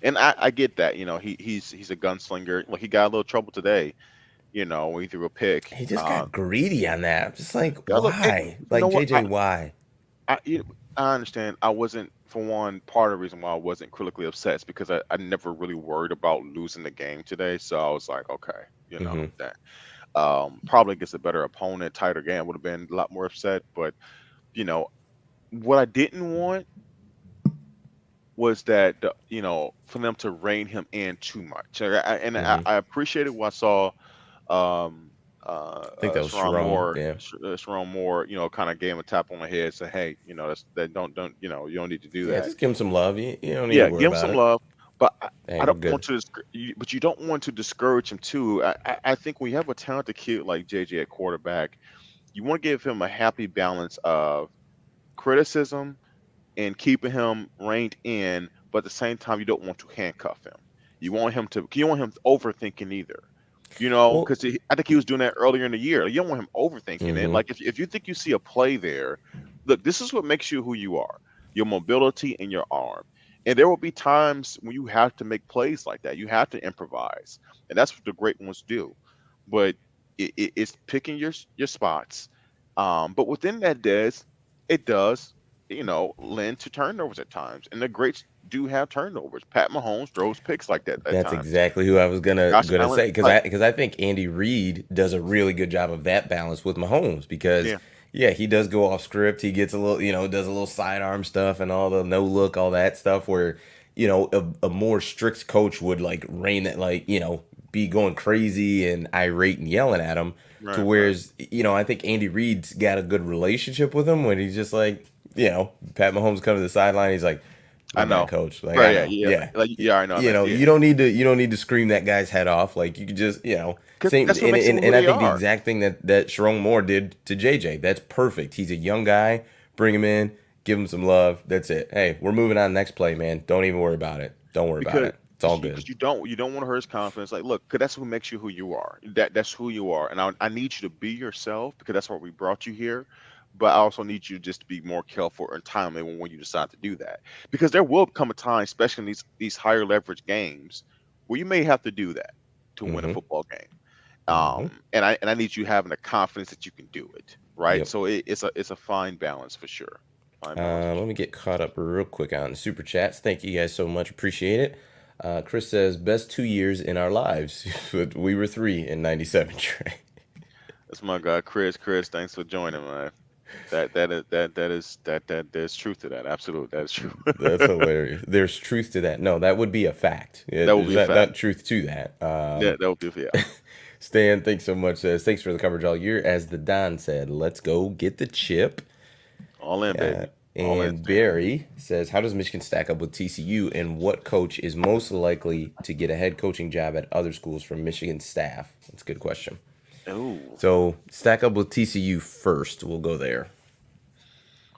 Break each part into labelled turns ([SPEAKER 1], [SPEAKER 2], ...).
[SPEAKER 1] And I get that. He's a gunslinger. Like he got a little trouble today. When he threw a pick.
[SPEAKER 2] He just got greedy on that. I'm just like,
[SPEAKER 1] Yeah, look, and
[SPEAKER 2] why?
[SPEAKER 1] you know
[SPEAKER 2] Like
[SPEAKER 1] what?
[SPEAKER 2] JJ, why?
[SPEAKER 1] I, you I understand. I wasn't, for one, part of the reason why I wasn't critically upset is because I never really worried about losing the game today. So I was like, okay,
[SPEAKER 2] Hmm.
[SPEAKER 1] that probably against a better opponent, tighter game, would have been a lot more upset. But you know, what I didn't want was that for them to rein him in too much. And I
[SPEAKER 2] Hmm.
[SPEAKER 1] appreciated what I saw. Um,
[SPEAKER 2] I think that was
[SPEAKER 1] Sharon
[SPEAKER 2] Sharon.
[SPEAKER 1] Moore,
[SPEAKER 2] Yeah.
[SPEAKER 1] Sharon Moore, kind of gave him a tap on the head, say, "Hey, that don't you don't need to do
[SPEAKER 2] Yeah,
[SPEAKER 1] that."
[SPEAKER 2] just give him some love. You don't need to
[SPEAKER 1] Yeah,
[SPEAKER 2] worry
[SPEAKER 1] give him
[SPEAKER 2] about
[SPEAKER 1] some
[SPEAKER 2] it.
[SPEAKER 1] love, but
[SPEAKER 2] Hey,
[SPEAKER 1] I
[SPEAKER 2] we're
[SPEAKER 1] don't want
[SPEAKER 2] good.
[SPEAKER 1] to. But you don't want to discourage him too. I think when you have a talented kid like JJ at quarterback, you want to give him a happy balance of criticism and keeping him reined in, but at the same time, you don't want to handcuff him. You don't want him overthinking either.
[SPEAKER 2] Well,
[SPEAKER 1] Because I think he was doing that earlier in the year. You don't want him overthinking it.
[SPEAKER 2] hmm,
[SPEAKER 1] Like if you think you see a play there, look, this is what makes you who you are: your mobility and your arm. And there will be times when you have to make plays like that. You have to improvise, and that's what the great ones do. But it's picking your spots. But within that, it does lend to turnovers at times, and the greats do have turnovers. Pat Mahomes throws picks like that at
[SPEAKER 2] that's
[SPEAKER 1] times.
[SPEAKER 2] exactly who I was
[SPEAKER 1] Josh
[SPEAKER 2] gonna
[SPEAKER 1] Allen,
[SPEAKER 2] say because
[SPEAKER 1] like,
[SPEAKER 2] I think Andy Reid does a really good job of that balance with Mahomes because
[SPEAKER 1] yeah,
[SPEAKER 2] yeah, he does go off script. He gets a little, does a little sidearm stuff and all the no look, all that stuff where a more strict coach would like rein it, like be going crazy and irate and yelling at him. To
[SPEAKER 1] right, right.
[SPEAKER 2] whereas I think Andy Reid's got a good relationship with him when he's just like Pat Mahomes comes to the sideline, he's like,
[SPEAKER 1] I
[SPEAKER 2] my bad,
[SPEAKER 1] know,
[SPEAKER 2] coach. Like I
[SPEAKER 1] right? Yeah,
[SPEAKER 2] know,
[SPEAKER 1] yeah,
[SPEAKER 2] yeah.
[SPEAKER 1] like yeah, I know that. Yeah,
[SPEAKER 2] You don't need to scream that guy's head off. Like you could just
[SPEAKER 1] because
[SPEAKER 2] same
[SPEAKER 1] that's what makes them who
[SPEAKER 2] and I
[SPEAKER 1] they
[SPEAKER 2] think the
[SPEAKER 1] are.
[SPEAKER 2] exact thing that Sharon Moore did to JJ. That's perfect. He's a young guy. Bring him in, give him some love. That's it. Hey, we're moving on next play, man. Don't even worry about it. Don't worry about
[SPEAKER 1] Because
[SPEAKER 2] it. It's all good.
[SPEAKER 1] you don't want to hurt his confidence. Like, look, 'cause that's what makes you who you are. That's who you are, and I need you to be yourself because that's why we brought you here. But I also need you just to be more careful and timely when you decide to do that, because there will come a time, especially in these higher leverage games, where you may have to do that to win a
[SPEAKER 2] Mm-hmm.
[SPEAKER 1] football game.
[SPEAKER 2] Mm-hmm.
[SPEAKER 1] And I need you having the confidence that you can do it, right?
[SPEAKER 2] Yep.
[SPEAKER 1] So it's a fine balance for sure. Fine balance for
[SPEAKER 2] Let
[SPEAKER 1] sure.
[SPEAKER 2] me get caught up real quick on super chats. Thank you guys so much. Appreciate it. Chris says best 2 years in our lives. We were three in '97. Trey.
[SPEAKER 1] That's my guy, Chris. Chris, thanks for joining, man. That there's truth to that. Absolutely, that is true.
[SPEAKER 2] That's hilarious. There's truth to that. No, that would be a fact.
[SPEAKER 1] That would
[SPEAKER 2] There's
[SPEAKER 1] be a fact.
[SPEAKER 2] not truth to that.
[SPEAKER 1] Yeah, that would be, yeah.
[SPEAKER 2] Stan, thanks so much. Says thanks for the coverage all year. As the Don said, let's go get the chip.
[SPEAKER 1] All in, baby. All in,
[SPEAKER 2] And
[SPEAKER 1] Stan.
[SPEAKER 2] Barry says, how does Michigan stack up with TCU, and what coach is most likely to get a head coaching job at other schools from Michigan staff? That's a good question.
[SPEAKER 1] Oh,
[SPEAKER 2] So stack up with TCU first. We'll go there.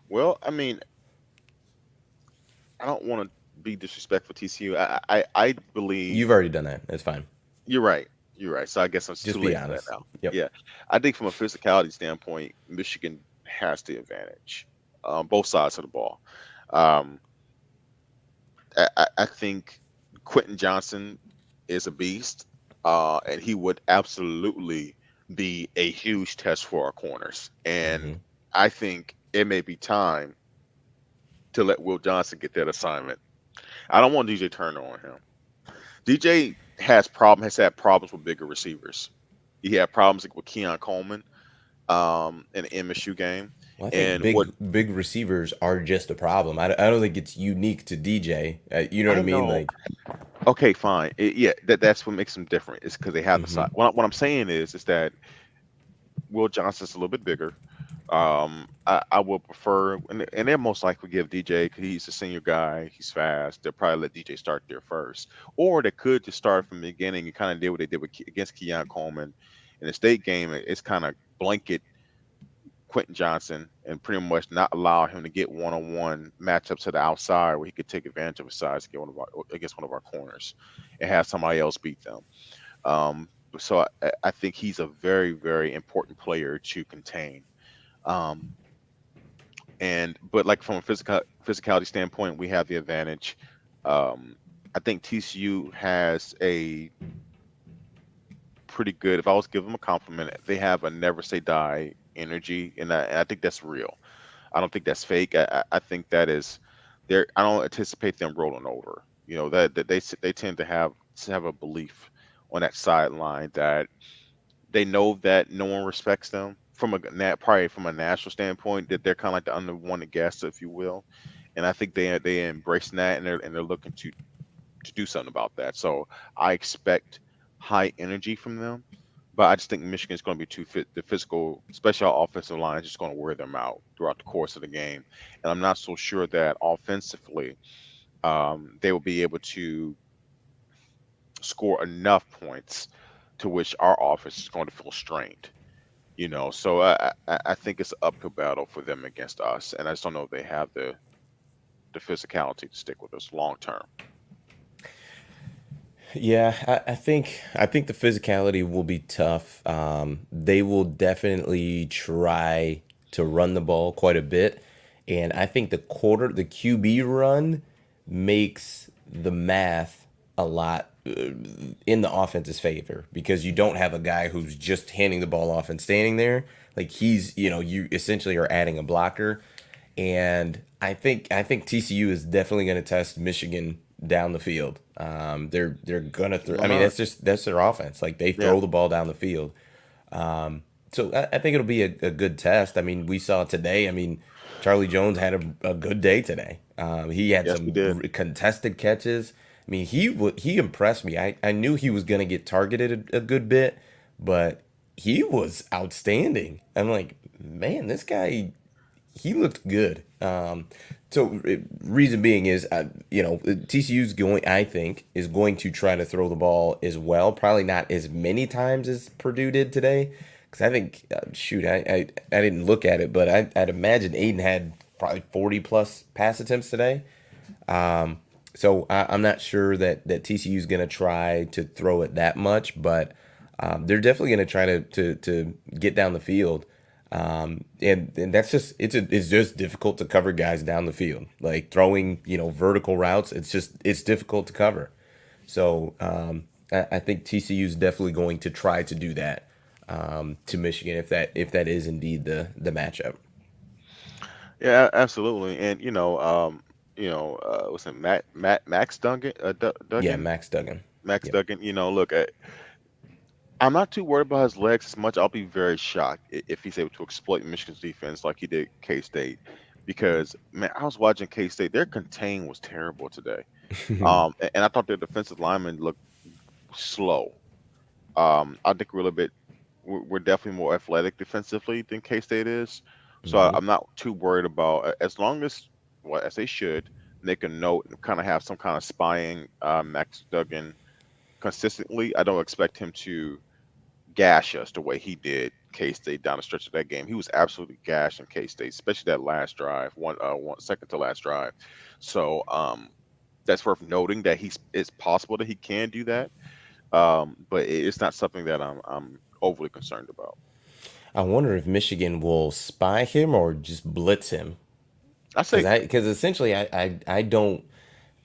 [SPEAKER 1] well, I mean, I don't want to be disrespectful to TCU. I believe
[SPEAKER 2] You've already done that. That's fine.
[SPEAKER 1] you're right. You're right. So I guess it's too
[SPEAKER 2] Just be
[SPEAKER 1] late for that
[SPEAKER 2] honest.
[SPEAKER 1] now.
[SPEAKER 2] Yep.
[SPEAKER 1] Yeah, I think from a physicality standpoint, Michigan has the advantage, both sides of the ball. Um, I think Quentin Johnson is a beast, and he would absolutely be a huge test for our corners. And
[SPEAKER 2] Hmm.
[SPEAKER 1] I think it may be time to let Will Johnson get that assignment. I don't want DJ Turner on him. DJ has had problems with bigger receivers. He had problems with Keon Coleman in the MSU game,
[SPEAKER 2] Well, I think
[SPEAKER 1] and what
[SPEAKER 2] big receivers are just a problem. I don't think it's unique to DJ. You know what I
[SPEAKER 1] I
[SPEAKER 2] mean?
[SPEAKER 1] know.
[SPEAKER 2] Like,
[SPEAKER 1] Okay, fine. Yeah, that's what makes them different. Is because they have the
[SPEAKER 2] hmm,
[SPEAKER 1] size. What I'm saying is that Will Johnson's a little bit bigger. I would prefer, and they'll most likely give DJ because he's a senior guy. He's fast. They'll probably let DJ start there first, or they could just start from the beginning and kind of did what they did against Keon Coleman in the state game. It's kind of blanket Quentin Johnson and pretty much not allow him to get one-on-one matchups to the outside where he could take advantage of his size against one of our corners and have somebody else beat them. So I think he's a very, very important player to contain. Um, but like from a physicality standpoint, we have the advantage. Um, I think TCU has a pretty good. If I was to give them a compliment, they have a never say die energy, and I think that's real. I don't think that's fake. I think that is there. I don't anticipate them rolling over. That they tend to have a belief on that sideline that they know that no one respects them from probably from a national standpoint, that they're kind of like the unwanted guest, if you will. And I think they embracing that, and they're looking to do something about that. So I expect high energy from them, but I just think Michigan's going to be too fit. The physical, especially our offensive line, is just going to wear them out throughout the course of the game. And I'm not so sure that offensively they will be able to score enough points to which our offense is going to feel strained. So I think it's an uphill battle for them against us, and I just don't know if they have the physicality to stick with us long term.
[SPEAKER 2] Yeah, I think the physicality will be tough. They will definitely try to run the ball quite a bit, and I think the QB run makes the math a lot in the offense's favor because you don't have a guy who's just handing the ball off and standing there. Like you essentially are adding a blocker, and I think TCU is definitely going to test Michigan down the field. They're gonna throw.
[SPEAKER 1] Why
[SPEAKER 2] I mean,
[SPEAKER 1] not?
[SPEAKER 2] that's their offense. Like they
[SPEAKER 1] Yeah.
[SPEAKER 2] throw the ball down the field. So I think it'll be a good test. I mean, we saw today. I mean, Charlie Jones had a good day today. He had
[SPEAKER 1] Yes, we
[SPEAKER 2] some
[SPEAKER 1] did.
[SPEAKER 2] contested catches. I mean, he impressed me. I knew he was gonna get targeted a good bit, but he was outstanding. I'm like, man, this guy he looked good. Reason being is, TCU's going. I think is going to try to throw the ball as well. Probably not as many times as Purdue did today, because I think shoot, I didn't look at it, but I'd imagine Aiden had probably 40 plus pass attempts today. So I'm not sure that TCU is going to try to throw it that much, but they're definitely going to try to get down the field. And that's just it's just difficult to cover guys down the field. Like throwing vertical routes, it's difficult to cover. So I think TCU is definitely going to try to do that to Michigan if that is indeed the matchup.
[SPEAKER 1] Yeah, absolutely. And what's it, Max Duggan,
[SPEAKER 2] Yeah,
[SPEAKER 1] Duggan,
[SPEAKER 2] Max Duggan.
[SPEAKER 1] Max
[SPEAKER 2] Yep.
[SPEAKER 1] Duggan. Look, I'm not too worried about his legs as much. I'll be very shocked if he's able to exploit Michigan's defense like he did K State, because man, I was watching K State. Their contain was terrible today. And I thought their defensive linemen looked slow. I think we're a little bit, we're definitely more athletic defensively than K State is. So
[SPEAKER 2] Hmm.
[SPEAKER 1] I'm not too worried about, as long as, well, as they should, they can note and kind of have some kind of spying Max Duggan consistently. I don't expect him to gash us the way he did K State down the stretch of that game. He was absolutely gashing K State, especially that last drive, one second to last drive. So that's worth noting that it's possible that he can do that, but it's not something that I'm overly concerned about.
[SPEAKER 2] I wonder if Michigan will spy him or just blitz him.
[SPEAKER 1] I
[SPEAKER 2] Because
[SPEAKER 1] say,
[SPEAKER 2] essentially I don't.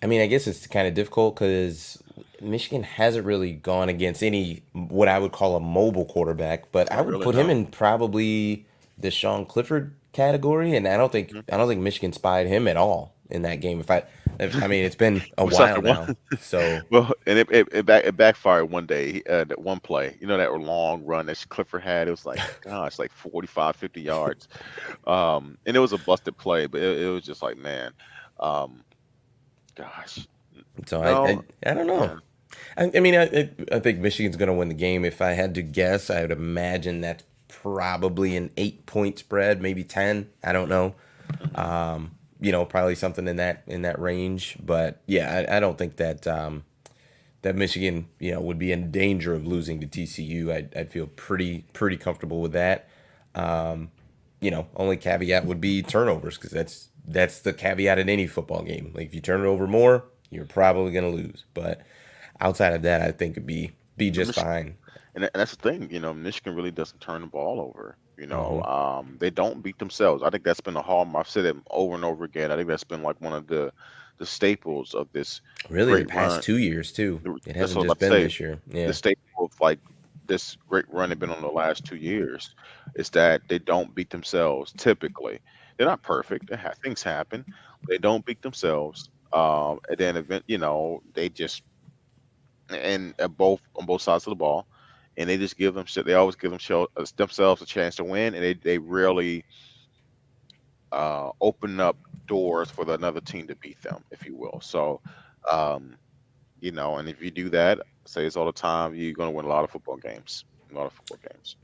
[SPEAKER 2] I mean, I guess it's kind of difficult because Michigan hasn't really gone against any what I would call a mobile quarterback, but I
[SPEAKER 1] not
[SPEAKER 2] would
[SPEAKER 1] really,
[SPEAKER 2] put him
[SPEAKER 1] no.
[SPEAKER 2] in probably the Sean Clifford category, and I don't think Michigan spied him at all in that game. I mean, it's been a
[SPEAKER 1] We saw
[SPEAKER 2] while
[SPEAKER 1] that one.
[SPEAKER 2] now, so
[SPEAKER 1] Well, and it backfired one day. That one play, that long run that Clifford had, it was like, gosh, like 45, 50 yards. And it was a busted play, but it was just like, man, um, gosh,
[SPEAKER 2] so I
[SPEAKER 1] no,
[SPEAKER 2] I, I don't know.
[SPEAKER 1] yeah.
[SPEAKER 2] I mean, I think Michigan's going to win the game. If I had to guess, I would imagine that's probably an 8 point spread, maybe 10. I don't know.
[SPEAKER 1] Hmm.
[SPEAKER 2] Probably something in that range. But yeah, I don't think that Michigan, would be in danger of losing to TCU. I'd feel pretty comfortable with that. Only caveat would be turnovers because that's the caveat in any football game. Like if you turn it over more, you're probably gonna lose. But outside of that, I think it'd be
[SPEAKER 1] But
[SPEAKER 2] just fine.
[SPEAKER 1] and that's the thing, Michigan really doesn't turn the ball over.
[SPEAKER 2] Hmm.
[SPEAKER 1] They don't beat themselves. I think that's been a hallmark. I've said it over and over again. I think that's been like one of the the staples of this
[SPEAKER 2] Really, the
[SPEAKER 1] great
[SPEAKER 2] past
[SPEAKER 1] run.
[SPEAKER 2] 2 years too. It
[SPEAKER 1] That's
[SPEAKER 2] hasn't
[SPEAKER 1] what I'm
[SPEAKER 2] just
[SPEAKER 1] about to
[SPEAKER 2] been
[SPEAKER 1] say.
[SPEAKER 2] this year.
[SPEAKER 1] The
[SPEAKER 2] Yeah.
[SPEAKER 1] staple of like this great run they've been on the last 2 years is that they don't beat themselves typically. They're not perfect. Things happen. They don't beat themselves. And then they just and at both on both sides of the ball, and they just give them shit. They always give themselves a chance to win, and they rarely open up doors for another team to beat them, if you will. So, um, and if you do that, I say it's all the time, you're going to win a lot of football games. A lot of football games.